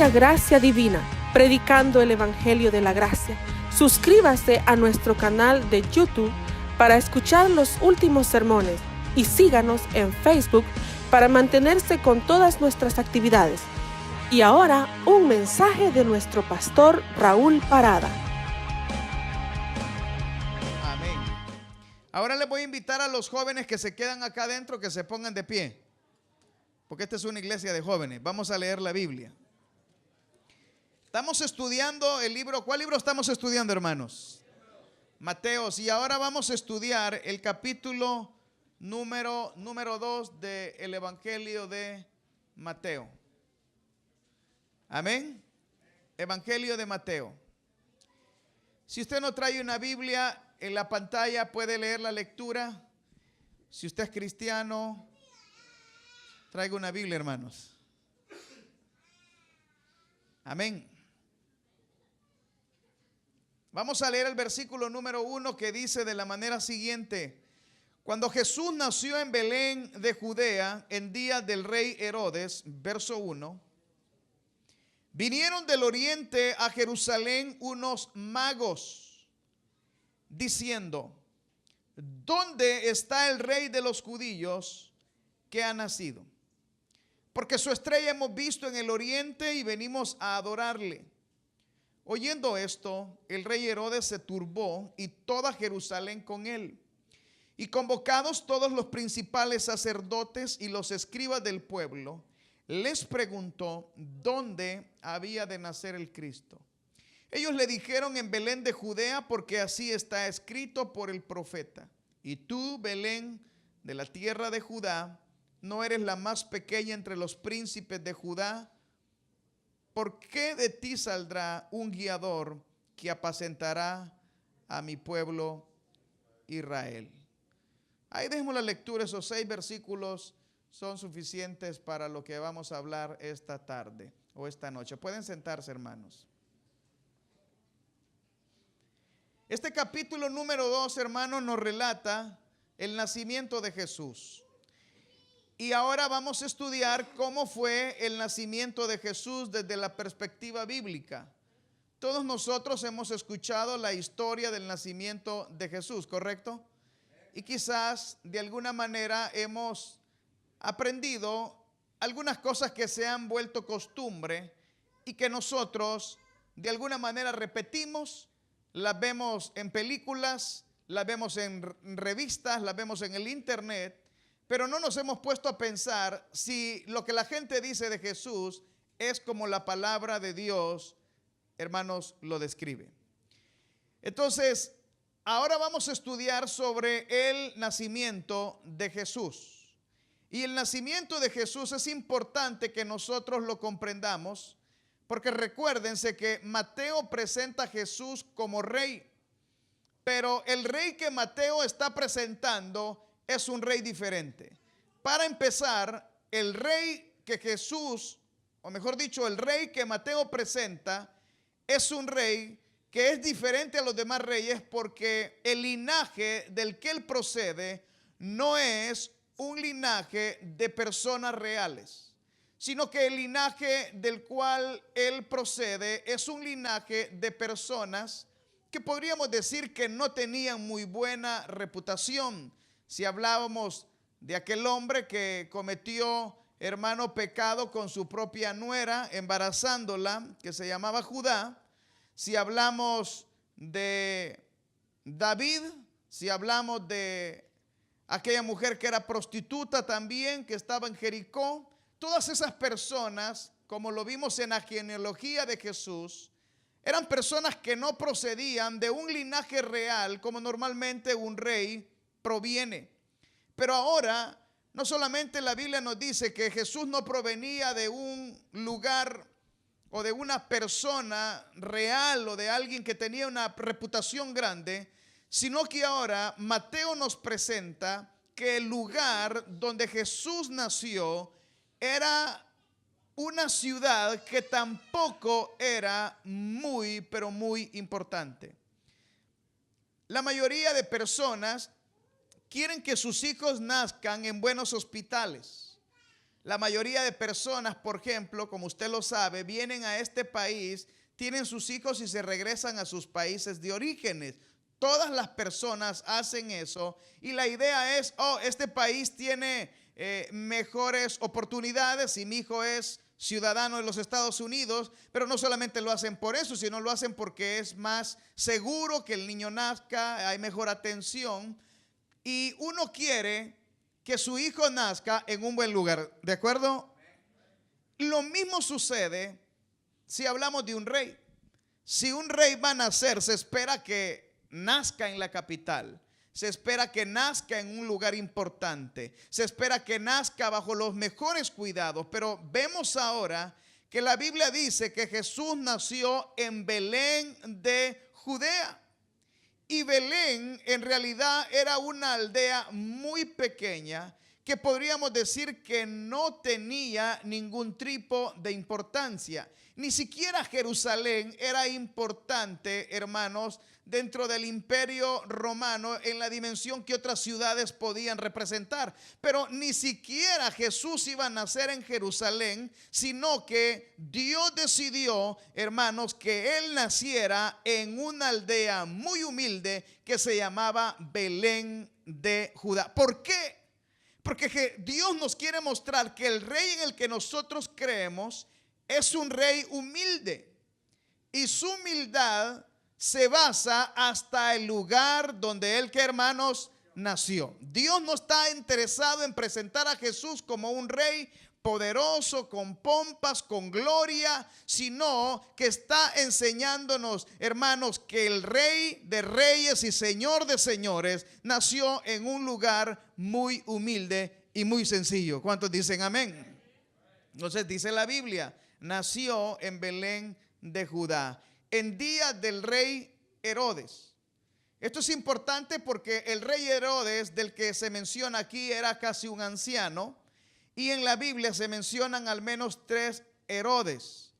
pura gracia divina, predicando el Evangelio de la Gracia. Suscríbase a nuestro canal de YouTube para escuchar los últimos sermones y síganos en Facebook para mantenerse con todas nuestras actividades. Y ahora, un mensaje de nuestro pastor Raúl Parada. Amén. Ahora les voy a invitar a los jóvenes que se quedan acá adentro que se pongan de pie, porque esta es una iglesia de jóvenes. Vamos a leer la Biblia. Estamos estudiando el libro. ¿Cuál libro estamos estudiando, hermanos? Mateos. Y ahora vamos a estudiar el capítulo número 2 del Evangelio de Mateo. Amén. Evangelio de Mateo. Si usted no trae una Biblia, en la pantalla puede leer la lectura. Si usted es cristiano, traiga una Biblia, hermanos. Amén. Vamos a leer el versículo número 1 que dice de la manera siguiente: cuando Jesús nació en Belén de Judea en días del rey Herodes, verso 1, vinieron del oriente a Jerusalén unos magos, diciendo: ¿dónde está el rey de los judíos que ha nacido? Porque su estrella hemos visto en el oriente y venimos a adorarle. Oyendo esto, el rey Herodes se turbó y toda Jerusalén con él. Y convocados todos los principales sacerdotes y los escribas del pueblo, les preguntó dónde había de nacer el Cristo. Ellos le dijeron: en Belén de Judea, porque así está escrito por el profeta: y tú, Belén, de la tierra de Judá, no eres la más pequeña entre los príncipes de Judá, porque de ti saldrá un guiador que apacentará a mi pueblo Israel. Ahí dejemos la lectura. Esos 6 versículos son suficientes para lo que vamos a hablar esta tarde o esta noche. Pueden sentarse, hermanos. Este capítulo número 2, hermanos, nos relata el nacimiento de Jesús. Y ahora vamos a estudiar cómo fue el nacimiento de Jesús desde la perspectiva bíblica. Todos nosotros hemos escuchado la historia del nacimiento de Jesús, ¿correcto? Y quizás de alguna manera hemos aprendido algunas cosas que se han vuelto costumbre y que nosotros de alguna manera repetimos, las vemos en películas, las vemos en revistas, las vemos en el internet, pero no nos hemos puesto a pensar si lo que la gente dice de Jesús es como la palabra de Dios, hermanos, lo describe. Entonces, ahora vamos a estudiar sobre el nacimiento de Jesús. Y el nacimiento de Jesús es importante que nosotros lo comprendamos, porque recuérdense que Mateo presenta a Jesús como rey, pero el rey que Mateo está presentando es un rey diferente. Para empezar, el rey que Jesús, o mejor dicho, el rey que Mateo presenta, es un rey que es diferente a los demás reyes, porque el linaje del que él procede no es un linaje de personas reales, sino que el linaje del cual él procede es un linaje de personas que podríamos decir que no tenían muy buena reputación. Si hablábamos de aquel hombre que cometió, hermano, pecado con su propia nuera, embarazándola, que se llamaba Judá. Si hablamos de David, si hablamos de aquella mujer que era prostituta también, que estaba en Jericó, todas esas personas, como lo vimos en la genealogía de Jesús, eran personas que no procedían de un linaje real como normalmente un rey proviene. Pero ahora, no solamente la Biblia nos dice que Jesús no provenía de un lugar o de una persona real o de alguien que tenía una reputación grande, sino que ahora Mateo nos presenta que el lugar donde Jesús nació era una ciudad que tampoco era muy, pero muy importante. La mayoría de personas quieren que sus hijos nazcan en buenos hospitales. La mayoría de personas, por ejemplo, como usted lo sabe, vienen a este país, tienen sus hijos y se regresan a sus países de orígenes. Todas las personas hacen eso y la idea es, este país tiene mejores oportunidades y mi hijo es ciudadano de los Estados Unidos, pero no solamente lo hacen por eso, sino lo hacen porque es más seguro que el niño nazca, hay mejor atención y uno quiere que su hijo nazca en un buen lugar, ¿de acuerdo? Lo mismo sucede si hablamos de un rey. Si un rey va a nacer, se espera que nazca en la capital. Se espera que nazca en un lugar importante. Se espera que nazca bajo los mejores cuidados. Pero vemos ahora que la Biblia dice que Jesús nació en Belén de Judea. Y Belén en realidad era una aldea muy pequeña que podríamos decir que no tenía ningún tipo de importancia. Ni siquiera Jerusalén era importante, hermanos, dentro del imperio romano en la dimensión que otras ciudades podían representar. Pero ni siquiera Jesús iba a nacer en Jerusalén, sino que Dios decidió, hermanos, que Él naciera en una aldea muy humilde que se llamaba Belén de Judá. ¿Por qué? Porque Dios nos quiere mostrar que el rey en el que nosotros creemos es un rey humilde. Y su humildad se basa hasta el lugar donde él, que hermanos, nació. Dios no está interesado en presentar a Jesús como un rey poderoso, con pompas, con gloria, sino que está enseñándonos, hermanos, que el Rey de Reyes y Señor de Señores nació en un lugar muy humilde y muy sencillo. ¿Cuántos dicen amén? Entonces dice la Biblia, nació en Belén de Judá, en día del rey Herodes. Esto es importante porque el rey Herodes del que se menciona aquí era casi un anciano. Y en la Biblia se mencionan al menos 3 Herodes.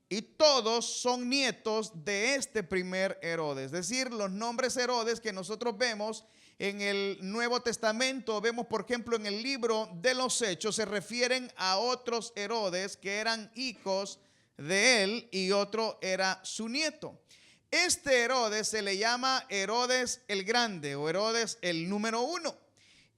Y todos son nietos de este primer Herodes. Es decir, los nombres Herodes que nosotros vemos en el Nuevo Testamento, vemos por ejemplo en el libro de los Hechos, se refieren a otros Herodes que eran hijos de él y otro era su nieto. Este Herodes se le llama Herodes el Grande o Herodes el número 1.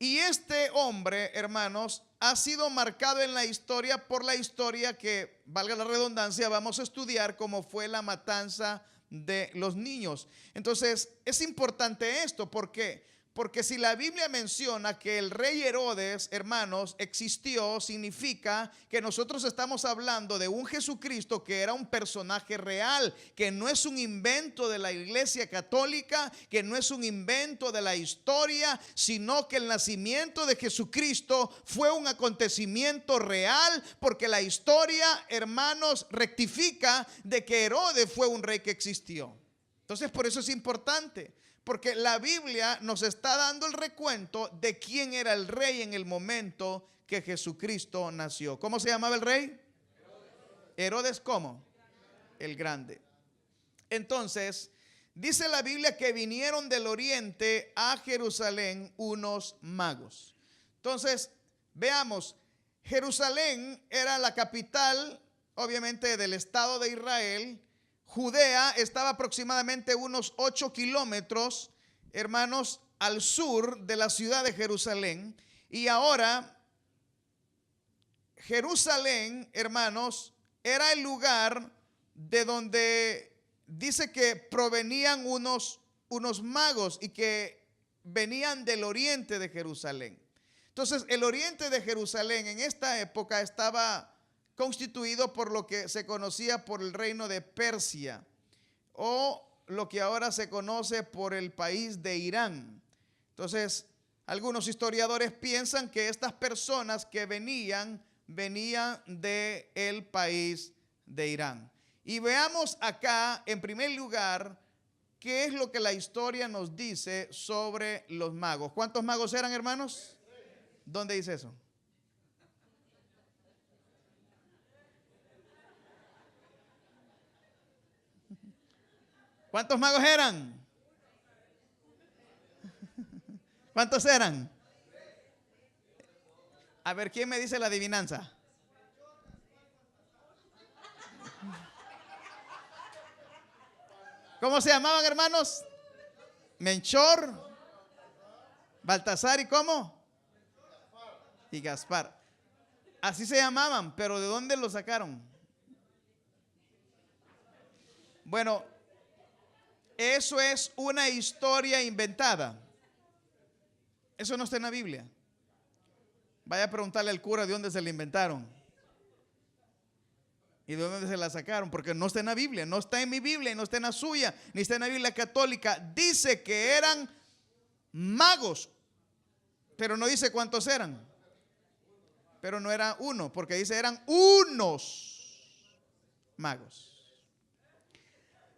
Y este hombre, hermanos, ha sido marcado en la historia por la historia que, valga la redundancia, vamos a estudiar, como fue la matanza de los niños. Entonces, es importante esto, ¿por qué? Porque si la Biblia menciona que el rey Herodes, hermanos, existió, significa que nosotros estamos hablando de un Jesucristo que era un personaje real, que no es un invento de la Iglesia Católica, que no es un invento de la historia, sino que el nacimiento de Jesucristo fue un acontecimiento real, porque la historia, hermanos, rectifica de que Herodes fue un rey que existió. Entonces, por eso es importante. Porque la Biblia nos está dando el recuento de quién era el rey en el momento que Jesucristo nació. ¿Cómo se llamaba el rey? Herodes, ¿cómo? El Grande. Entonces, dice la Biblia que vinieron del oriente a Jerusalén unos magos. Entonces, veamos, Jerusalén era la capital, obviamente, del estado de Israel. Judea estaba aproximadamente unos 8 kilómetros, hermanos, al sur de la ciudad de Jerusalén. Y ahora, Jerusalén, hermanos, era el lugar de donde dice que provenían unos magos y que venían del oriente de Jerusalén. Entonces, el oriente de Jerusalén en esta época estaba constituido por lo que se conocía por el reino de Persia o lo que ahora se conoce por el país de Irán. Entonces, algunos historiadores piensan que estas personas que venían del país de Irán. Y veamos acá, en primer lugar, qué es lo que la historia nos dice sobre los magos. ¿Cuántos magos eran, hermanos? ¿Dónde dice eso? ¿Cuántos magos eran? ¿Cuántos eran? A ver, ¿quién me dice la adivinanza? ¿Cómo se llamaban, hermanos? Melchor, Baltasar y ¿cómo? Y Gaspar. Así se llamaban, pero ¿de dónde lo sacaron? Bueno, eso es una historia inventada. Eso no está en la Biblia. Vaya a preguntarle al cura de dónde se la inventaron y de dónde se la sacaron, porque no está en la Biblia, no está en mi Biblia, no está en la suya, ni está en la Biblia católica. Dice que eran magos, pero no dice cuántos eran. Pero no era uno, porque dice eran unos magos.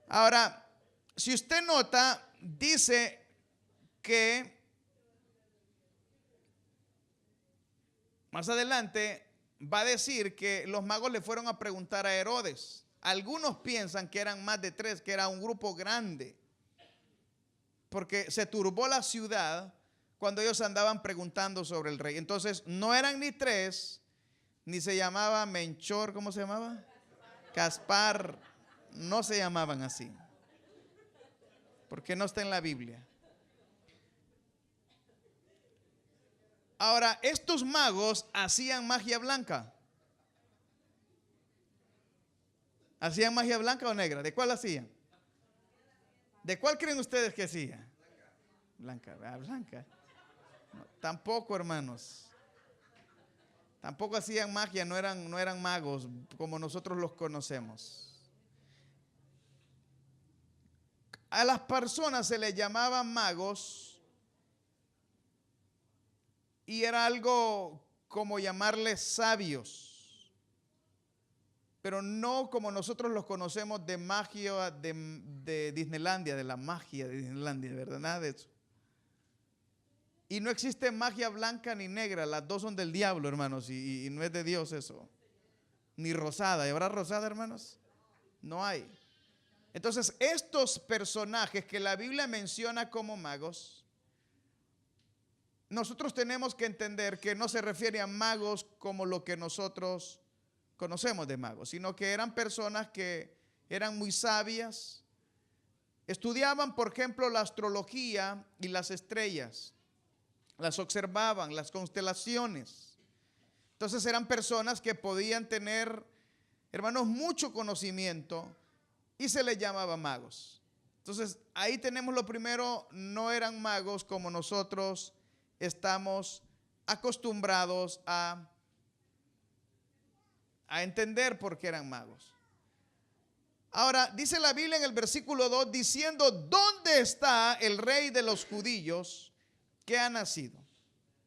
Ahora, si usted nota, dice que más adelante va a decir que los magos le fueron a preguntar a Herodes. Algunos piensan que eran más de 3, que era un grupo grande, porque se turbó la ciudad cuando ellos andaban preguntando sobre el rey. Entonces no eran ni 3, ni se llamaba Melchor, ¿cómo se llamaba? Gaspar, no se llamaban así, porque no está en la Biblia. Ahora, estos magos hacían magia blanca. ¿Hacían magia blanca o negra? ¿De cuál hacían? ¿De cuál creen ustedes que hacían? Blanca, blanca. No, tampoco, hermanos. Tampoco hacían magia, no eran magos como nosotros los conocemos. A las personas se les llamaban magos y era algo como llamarles sabios, pero no como nosotros los conocemos de magia de Disneylandia, de la magia de Disneylandia, ¿verdad? Nada de eso. Y no existe magia blanca ni negra, las dos son del diablo, hermanos, y no es de Dios eso. Ni rosada. ¿Y habrá rosada, hermanos? No hay. Entonces, estos personajes que la Biblia menciona como magos, nosotros tenemos que entender que no se refiere a magos como lo que nosotros conocemos de magos, sino que eran personas que eran muy sabias, estudiaban, por ejemplo, la astrología y las estrellas, las observaban, las constelaciones. Entonces eran personas que podían tener, hermanos, mucho conocimiento y se les llamaba magos. Entonces ahí tenemos lo primero, no eran magos como nosotros estamos acostumbrados a entender por qué eran magos. Ahora, dice la Biblia en el versículo 2 diciendo, ¿dónde está el rey de los judíos que ha nacido?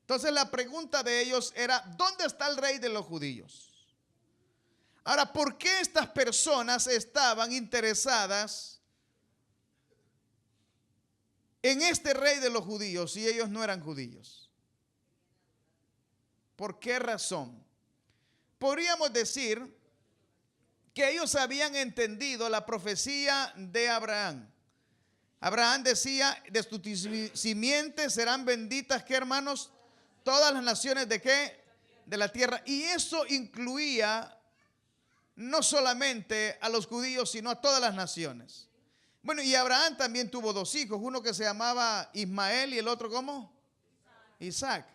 Entonces la pregunta de ellos era, ¿dónde está el rey de los judíos? Ahora, ¿por qué estas personas estaban interesadas en este rey de los judíos si ellos no eran judíos? ¿Por qué razón? Podríamos decir que ellos habían entendido la profecía de Abraham. Abraham decía, de tu simiente serán benditas, ¿qué, hermanos? Todas las naciones de ¿qué? De la tierra. Y eso incluía no solamente a los judíos, sino a todas las naciones. Bueno, y Abraham también tuvo 2 hijos, uno que se llamaba Ismael y el otro ¿cómo? Isaac.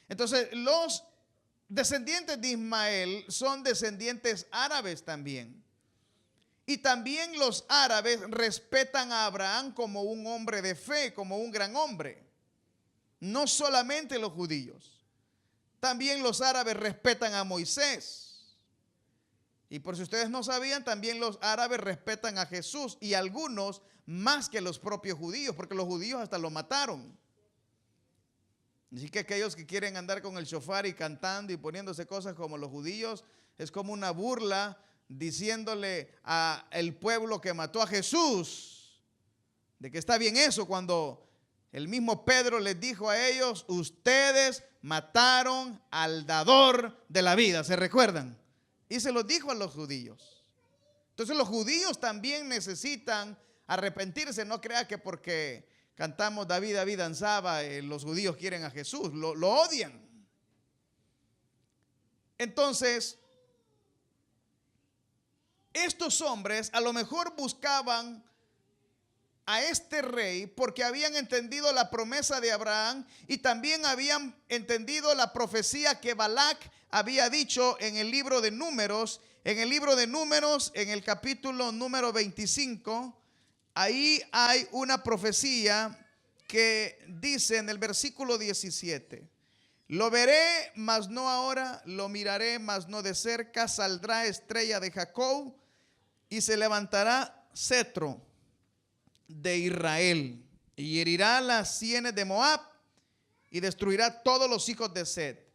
Entonces los descendientes de Ismael son descendientes árabes también. Y también los árabes respetan a Abraham como un hombre de fe, como un gran hombre. No solamente los judíos, también los árabes respetan a Moisés. Y por si ustedes no sabían, también los árabes respetan a Jesús y algunos más que los propios judíos, porque los judíos hasta lo mataron. Así que aquellos que quieren andar con el shofar y cantando y poniéndose cosas como los judíos, es como una burla diciéndole al pueblo que mató a Jesús, de que está bien eso, cuando el mismo Pedro les dijo a ellos, ustedes mataron al dador de la vida, ¿se recuerdan? Y se los dijo a los judíos. Entonces los judíos también necesitan arrepentirse, no crea que porque cantamos David, David danzaba, los judíos quieren a Jesús, lo odian. Entonces, estos hombres a lo mejor buscaban a este rey porque habían entendido la promesa de Abraham y también habían entendido la profecía que Balac había dicho en el libro de Números. En el libro de Números, en el capítulo número 25, ahí hay una profecía que dice en el versículo 17: lo veré, mas no ahora, lo miraré, mas no de cerca, saldrá estrella de Jacob y se levantará cetro de Israel y herirá las sienes de Moab y destruirá todos los hijos de Set.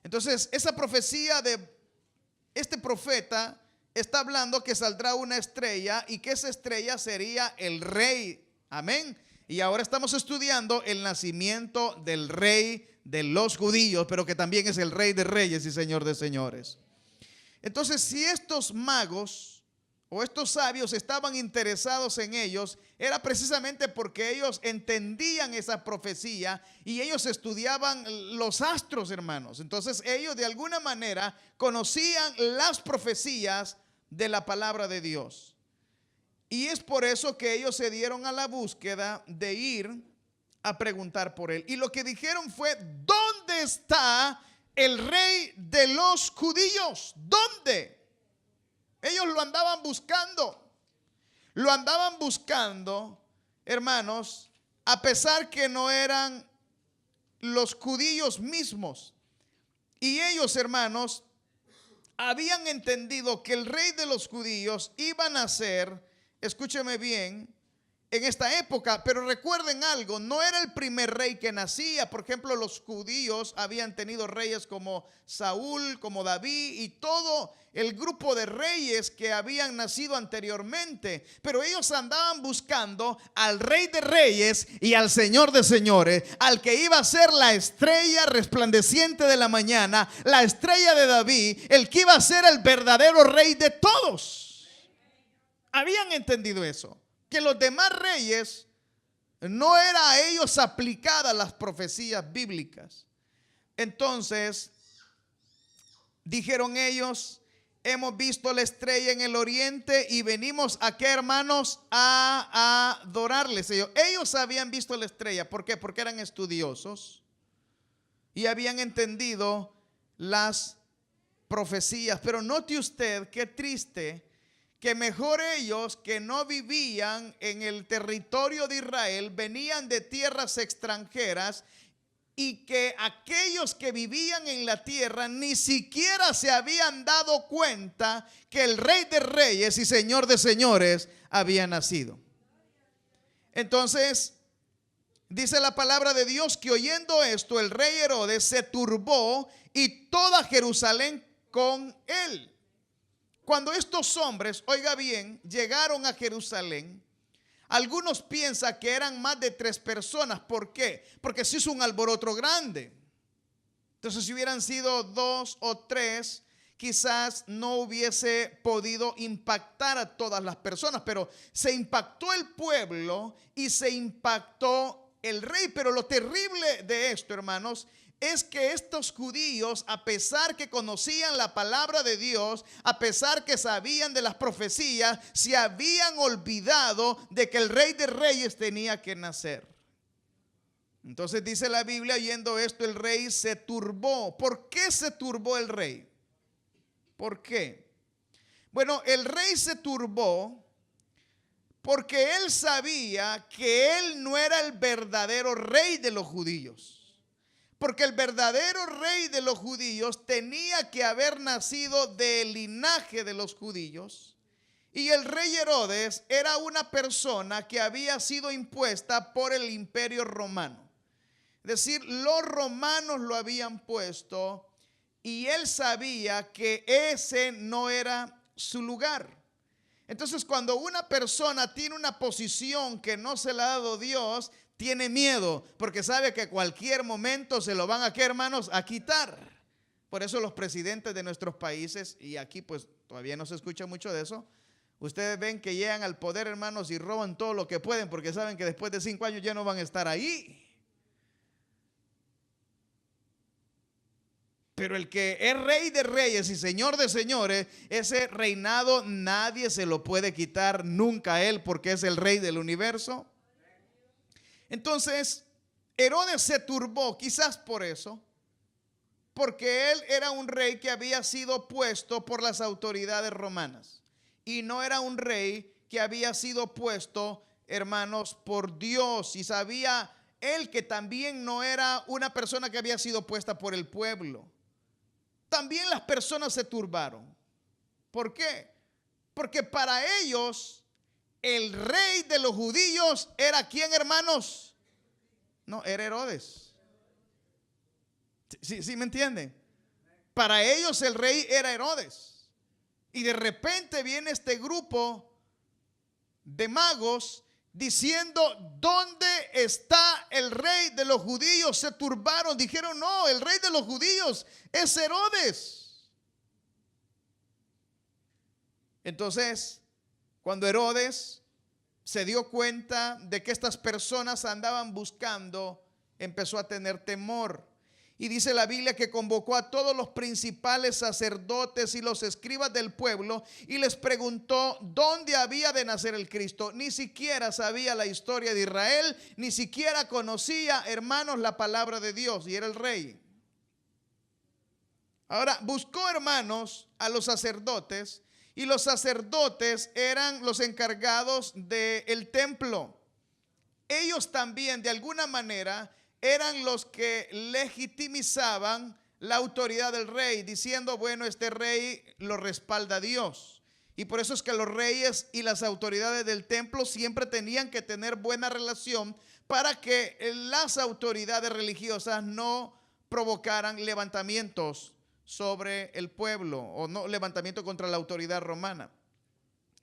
Entonces, esa profecía de este profeta está hablando que saldrá una estrella y que esa estrella sería el rey. Amén. Y ahora estamos estudiando el nacimiento del rey de los judíos, pero que también es el rey de reyes y señor de señores. Entonces, si estos magos o estos sabios estaban interesados en ellos, era precisamente porque ellos entendían esa profecía y ellos estudiaban los astros, hermanos. Entonces ellos de alguna manera conocían las profecías de la palabra de Dios. Y es por eso que ellos se dieron a la búsqueda de ir a preguntar por él. Y lo que dijeron fue: ¿dónde está el rey de los judíos? ¿Dónde? Ellos lo andaban buscando, hermanos, a pesar que no eran los judíos mismos. Y ellos, hermanos, habían entendido que el rey de los judíos iba a nacer, escúcheme bien, en esta época. Pero recuerden algo, no era el primer rey que nacía. Por ejemplo, los judíos habían tenido reyes como Saúl, como David y todo el grupo de reyes que habían nacido anteriormente. Pero ellos andaban buscando al rey de reyes y al señor de señores, al que iba a ser la estrella resplandeciente de la mañana, la estrella de David, el que iba a ser el verdadero rey de todos. Habían entendido eso, que los demás reyes no era a ellos aplicadas las profecías bíblicas. Entonces dijeron ellos: hemos visto la estrella en el oriente y venimos aquí, hermanos, a adorarles. Ellos habían visto la estrella. ¿Por qué? Porque eran estudiosos y habían entendido las profecías. Pero note usted qué triste, que mejor ellos, que no vivían en el territorio de Israel, venían de tierras extranjeras, y que aquellos que vivían en la tierra ni siquiera se habían dado cuenta que el rey de reyes y señor de señores había nacido. Entonces dice la palabra de Dios que oyendo esto, el rey Herodes se turbó y toda Jerusalén con él. Cuando estos hombres, oiga bien, llegaron a Jerusalén, algunos piensan que eran más de 3 personas. ¿Por qué? Porque se hizo un alboroto grande. Entonces, si hubieran sido 2 o 3, quizás no hubiese podido impactar a todas las personas, pero se impactó el pueblo y se impactó el rey. Pero lo terrible de esto, hermanos, es que estos judíos, a pesar que conocían la palabra de Dios, a pesar que sabían de las profecías, se habían olvidado de que el rey de reyes tenía que nacer. Entonces dice la Biblia, oyendo esto, el rey se turbó. ¿Por qué se turbó el rey? ¿Por qué? Bueno, el rey se turbó porque él sabía que él no era el verdadero rey de los judíos. Porque el verdadero rey de los judíos tenía que haber nacido del linaje de los judíos. Y el rey Herodes era una persona que había sido impuesta por el imperio romano. Es decir, los romanos lo habían puesto y él sabía que ese no era su lugar. Entonces, cuando una persona tiene una posición que no se la ha dado Dios, tiene miedo, porque sabe que cualquier momento se lo van a, ¿qué, hermanos?, a quitar. Por eso los presidentes de nuestros países, y aquí pues todavía no se escucha mucho de eso, ustedes ven que llegan al poder, hermanos, y roban todo lo que pueden, porque saben que después de 5 años ya no van a estar ahí. Pero el que es rey de reyes y señor de señores, ese reinado nadie se lo puede quitar nunca a él, porque es el rey del universo. Entonces, Herodes se turbó, quizás por eso, porque él era un rey que había sido puesto por las autoridades romanas. Y no era un rey que había sido puesto, hermanos, por Dios. Y sabía él que también no era una persona que había sido puesta por el pueblo. También las personas se turbaron. ¿Por qué? Porque para ellos el rey de los judíos era ¿quién, hermanos? No, era Herodes. ¿Sí me entienden? Para ellos el rey era Herodes. Y de repente viene este grupo de magos diciendo: ¿dónde está el rey de los judíos? Se turbaron, dijeron: no, el rey de los judíos es Herodes. Entonces, cuando Herodes se dio cuenta de que estas personas andaban buscando, empezó a tener temor. Y dice la Biblia que convocó a todos los principales sacerdotes y los escribas del pueblo y les preguntó dónde había de nacer el Cristo. Ni siquiera sabía la historia de Israel, ni siquiera conocía, hermanos, la palabra de Dios, y era el rey. Ahora, buscó, hermanos, a los sacerdotes, y los sacerdotes eran los encargados del templo. Ellos también, de alguna manera, eran los que legitimizaban la autoridad del rey, diciendo: bueno, este rey lo respalda Dios. Y por eso es que los reyes y las autoridades del templo siempre tenían que tener buena relación para que las autoridades religiosas no provocaran levantamientos sobre el pueblo, o no levantamiento contra la autoridad romana.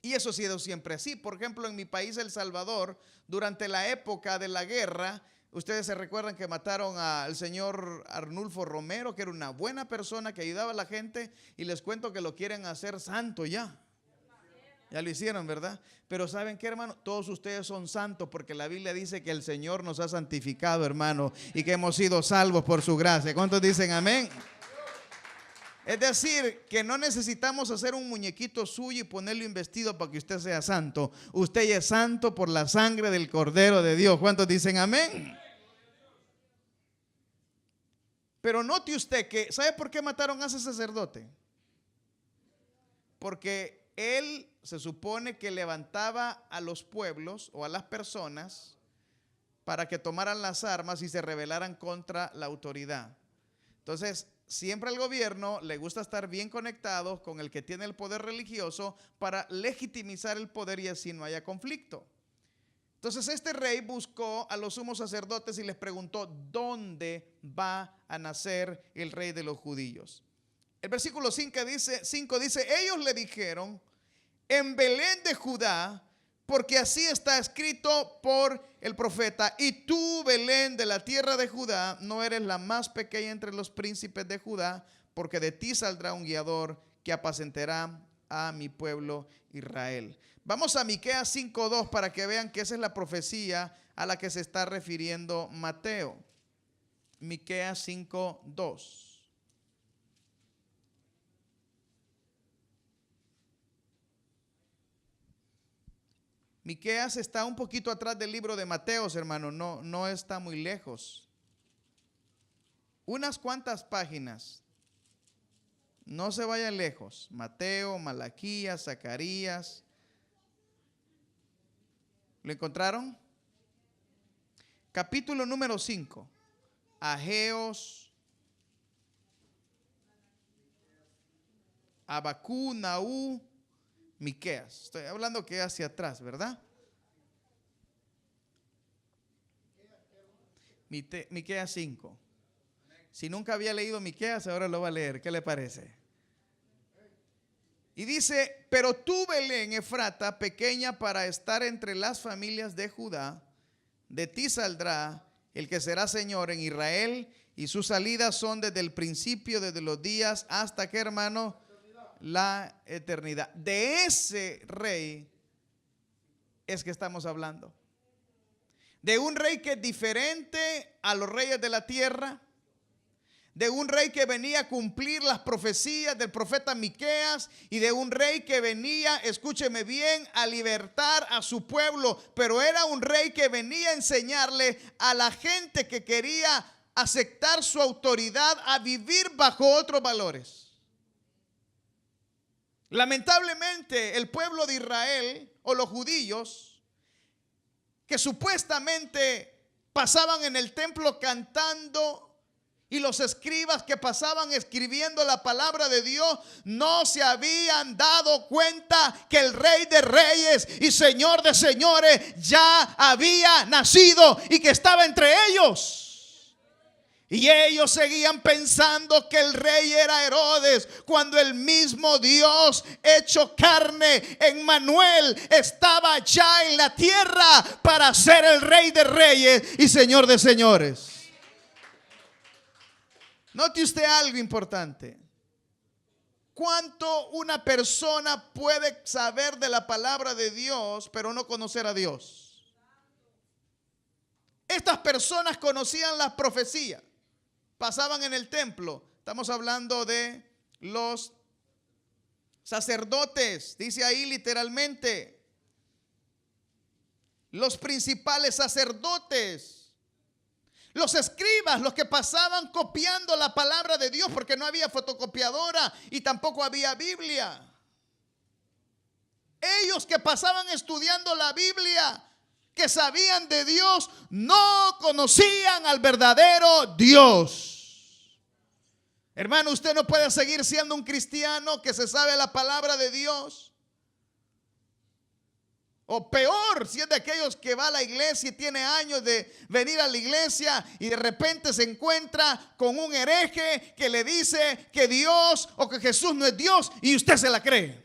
Y eso ha sido siempre así. Por ejemplo, en mi país, El Salvador, durante la época de la guerra, ustedes se recuerdan que mataron al señor Arnulfo Romero, que era una buena persona que ayudaba a la gente, y les cuento que lo quieren hacer santo ya. Ya lo hicieron, ¿verdad? Pero ¿saben qué, hermano? Todos ustedes son santos, porque la Biblia dice que el Señor nos ha santificado, hermano, y que hemos sido salvos por su gracia. ¿Cuántos dicen amén? Es decir, que no necesitamos hacer un muñequito suyo y ponerlo en vestido para que usted sea santo. Usted ya es santo por la sangre del Cordero de Dios. ¿Cuántos dicen amén? Pero note usted que, ¿sabe por qué mataron a ese sacerdote? Porque él se supone que levantaba a los pueblos o a las personas para que tomaran las armas y se rebelaran contra la autoridad. Entonces, siempre al gobierno le gusta estar bien conectado con el que tiene el poder religioso para legitimizar el poder y así no haya conflicto. Entonces este rey buscó a los sumos sacerdotes y les preguntó: ¿dónde va a nacer el rey de los judíos? El versículo 5 dice: ellos le dijeron: en Belén de Judá, porque así está escrito por el profeta. Y tú, Belén, de la tierra de Judá, no eres la más pequeña entre los príncipes de Judá, porque de ti saldrá un guiador que apacentará a mi pueblo Israel. Vamos a Miqueas 5:2 para que vean que esa es la profecía a la que se está refiriendo Mateo. Miqueas 5:2. Miqueas está un poquito atrás del libro de Mateos, hermano, no está muy lejos. Unas cuantas páginas. No se vayan lejos. Mateo, Malaquías, Zacarías. ¿Lo encontraron? Capítulo número 5. Ageos, Abacú, Naú, Miqueas. Estoy hablando que hacia atrás, ¿verdad? Miqueas 5. Si nunca había leído Miqueas, ahora lo va a leer. ¿Qué le parece? Y dice: pero tú, Belén Efrata, pequeña para estar entre las familias de Judá, de ti saldrá el que será Señor en Israel, y sus salidas son desde el principio, desde los días hasta que, hermano, la eternidad. De ese rey es que estamos hablando. De un rey que es diferente a los reyes de la tierra, de un rey que venía a cumplir las profecías del profeta Miqueas y de un rey que venía, escúcheme bien, a libertar a su pueblo, pero era un rey que venía a enseñarle a la gente que quería aceptar su autoridad a vivir bajo otros valores. Lamentablemente, el pueblo de Israel o los judíos que supuestamente pasaban en el templo cantando, y los escribas que pasaban escribiendo la palabra de Dios, no se habían dado cuenta que el Rey de Reyes y Señor de Señores ya había nacido y que estaba entre ellos. Y ellos seguían pensando que el rey era Herodes, cuando el mismo Dios hecho carne, Emmanuel, estaba ya en la tierra para ser el Rey de Reyes y Señor de Señores. Note usted algo importante. ¿Cuánto una persona puede saber de la palabra de Dios, pero no conocer a Dios? Estas personas conocían las profecías, pasaban en el templo. Estamos hablando de los sacerdotes, dice ahí literalmente, los principales sacerdotes. Los escribas, los que pasaban copiando la palabra de Dios, porque no había fotocopiadora y tampoco había Biblia. Ellos que pasaban estudiando la Biblia, que sabían de Dios, no conocían al verdadero Dios. Hermano, usted no puede seguir siendo un cristiano que se sabe la palabra de Dios. O peor, si es de aquellos que va a la iglesia y tiene años de venir a la iglesia y de repente se encuentra con un hereje que le dice que Dios o que Jesús no es Dios y usted se la cree.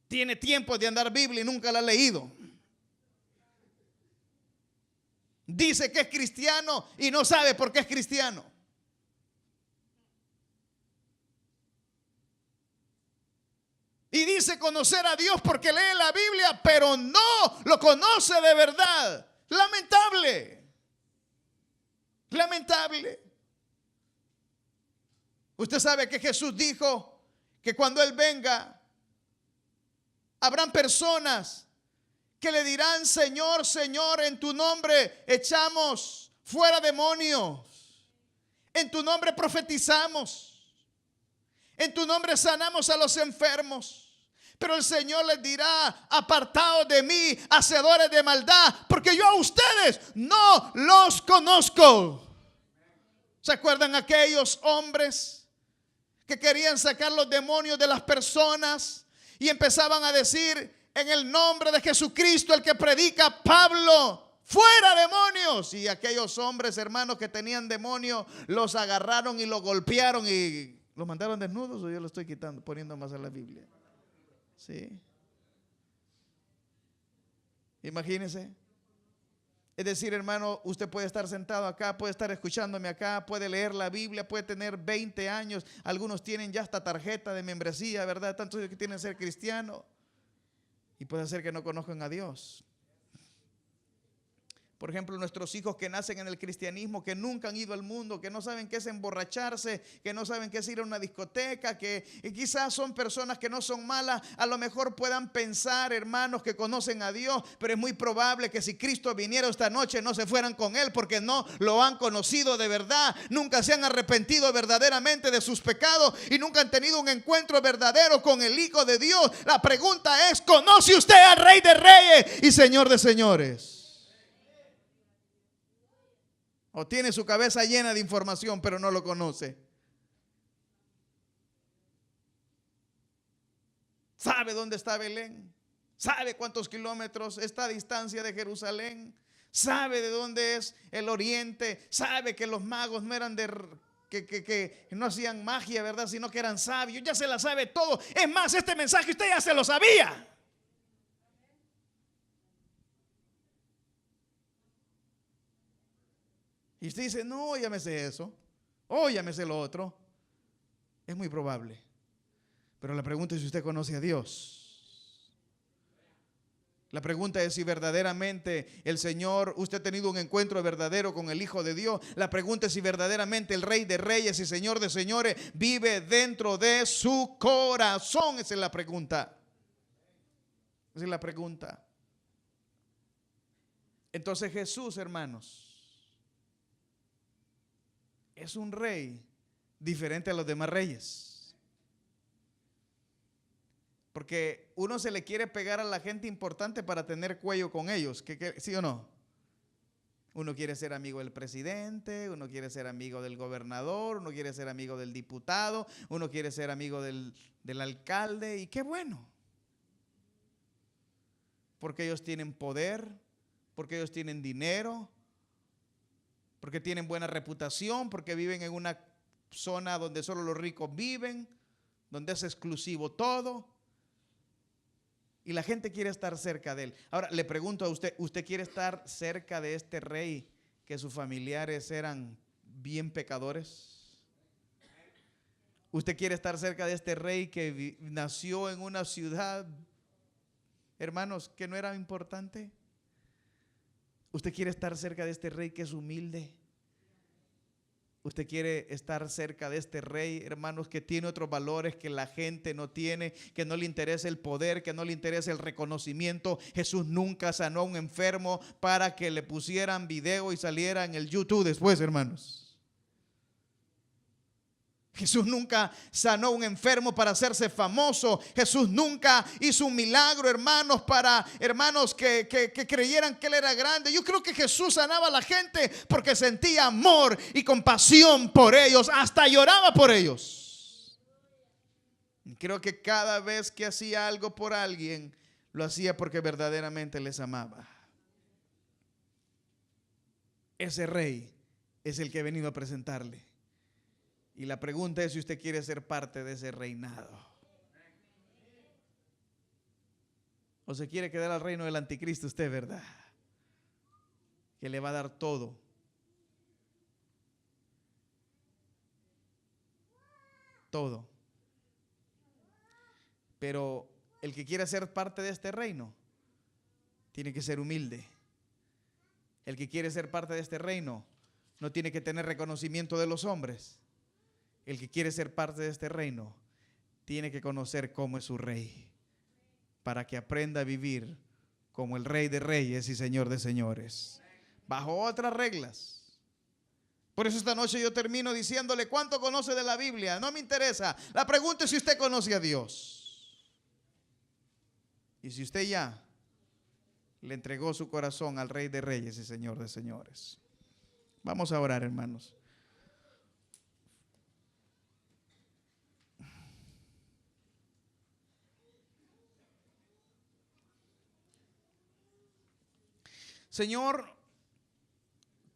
Tiene tiempo de andar Biblia y nunca la ha leído. Dice que es cristiano y no sabe por qué es cristiano. Y dice conocer a Dios porque lee la Biblia, pero no lo conoce de verdad. Lamentable. Lamentable. Usted sabe que Jesús dijo que cuando Él venga, habrán personas que le dirán: Señor, Señor, en tu nombre echamos fuera demonios, en tu nombre profetizamos, en tu nombre sanamos a los enfermos. Pero el Señor les dirá: apartaos de mí, hacedores de maldad, porque yo a ustedes no los conozco. ¿Se acuerdan aquellos hombres que querían sacar los demonios de las personas y empezaban a decir: en el nombre de Jesucristo, el que predica Pablo, fuera demonios? Y aquellos hombres, hermanos, que tenían demonios, los agarraron y los golpearon y los mandaron desnudos. ¿O yo lo estoy quitando, poniendo más a la Biblia? Sí. Imagínense. Es decir, hermano, usted puede estar sentado acá, puede estar escuchándome acá, puede leer la Biblia, puede tener 20 años. Algunos tienen ya hasta tarjeta de membresía, ¿verdad? Tantos que tienen que ser cristiano. Y puede ser que no conozcan a Dios. Por ejemplo, nuestros hijos que nacen en el cristianismo, que nunca han ido al mundo, que no saben qué es emborracharse, que no saben qué es ir a una discoteca, que quizás son personas que no son malas, a lo mejor puedan pensar, hermanos, que conocen a Dios, pero es muy probable que si Cristo viniera esta noche no se fueran con Él, porque no lo han conocido de verdad, nunca se han arrepentido verdaderamente de sus pecados y nunca han tenido un encuentro verdadero con el Hijo de Dios. La pregunta es: ¿conoce usted al Rey de Reyes y Señor de Señores? O tiene su cabeza llena de información, pero no lo conoce. ¿Sabe dónde está Belén? ¿Sabe cuántos kilómetros está a distancia de Jerusalén? ¿Sabe de dónde es el oriente? ¿Sabe que los magos no eran que no hacían magia, ¿verdad? Sino que eran sabios. Ya se la sabe todo. Es más, este mensaje usted ya se lo sabía. Y usted dice: no, ya me sé eso, o ya me sé lo otro. Es muy probable. Pero la pregunta es si usted conoce a Dios. La pregunta es si verdaderamente el Señor, usted ha tenido un encuentro verdadero con el Hijo de Dios. La pregunta es si verdaderamente el Rey de Reyes y Señor de Señores vive dentro de su corazón. Esa es la pregunta. Esa es la pregunta. Entonces Jesús, hermanos, es un rey diferente a los demás reyes. Porque uno se le quiere pegar a la gente importante para tener cuello con ellos, ¿sí o no? Uno quiere ser amigo del presidente, uno quiere ser amigo del gobernador, uno quiere ser amigo del diputado, uno quiere ser amigo del alcalde, y qué bueno. Porque ellos tienen poder, porque ellos tienen dinero, porque tienen buena reputación, porque viven en una zona donde solo los ricos viven, donde es exclusivo todo. Y la gente quiere estar cerca de él. Ahora le pregunto a usted, ¿usted quiere estar cerca de este rey que sus familiares eran bien pecadores? ¿Usted quiere estar cerca de este rey que nació en una ciudad, hermanos, que no era importante? ¿Usted quiere estar cerca de este rey que es humilde? Usted quiere estar cerca de este rey, hermanos, que tiene otros valores que la gente no tiene, que no le interesa el poder, que no le interesa el reconocimiento. Jesús nunca sanó a un enfermo para que le pusieran video y saliera en el YouTube después, hermanos. Jesús nunca sanó a un enfermo para hacerse famoso. Jesús nunca hizo un milagro, hermanos, para hermanos que creyeran que Él era grande. Yo creo que Jesús sanaba a la gente porque sentía amor y compasión por ellos. Hasta lloraba por ellos. Creo que cada vez que hacía algo por alguien, lo hacía porque verdaderamente les amaba. Ese rey es el que he venido a presentarle. Y la pregunta es si usted quiere ser parte de ese reinado. O se quiere quedar al reino del anticristo usted, ¿verdad? Que le va a dar todo. Todo. Pero el que quiere ser parte de este reino tiene que ser humilde. El que quiere ser parte de este reino no tiene que tener reconocimiento de los hombres. El que quiere ser parte de este reino tiene que conocer cómo es su rey, para que aprenda a vivir como el Rey de Reyes y Señor de Señores, bajo otras reglas. Por eso esta noche yo termino diciéndole: ¿cuánto conoce de la Biblia? No me interesa. La pregunta es si usted conoce a Dios. Y si usted ya le entregó su corazón al Rey de Reyes y Señor de Señores. Vamos a orar, hermanos. Señor,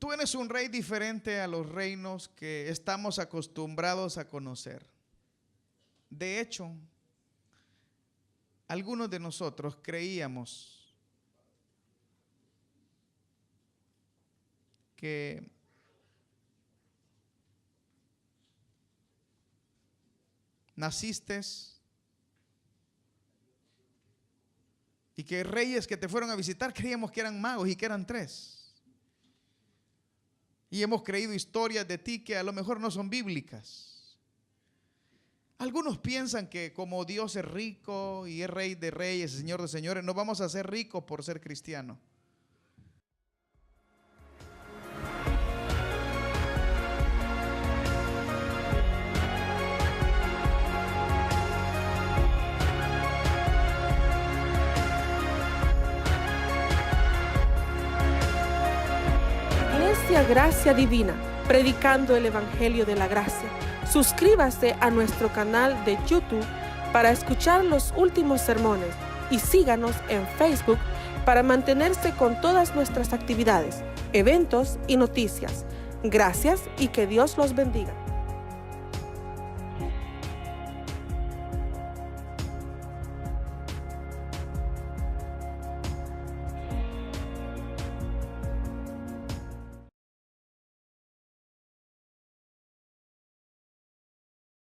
tú eres un rey diferente a los reinos que estamos acostumbrados a conocer. De hecho, algunos de nosotros creíamos que naciste y que reyes que te fueron a visitar creíamos que eran magos y que eran 3. Y hemos creído historias de ti que a lo mejor no son bíblicas. Algunos piensan que como Dios es rico y es Rey de Reyes y Señor de Señores, no vamos a ser ricos por ser cristianos. Gracia Divina, predicando el Evangelio de la Gracia. Suscríbase a nuestro canal de YouTube para escuchar los últimos sermones y síganos en Facebook para mantenerse con todas nuestras actividades, eventos y noticias. Gracias y que Dios los bendiga.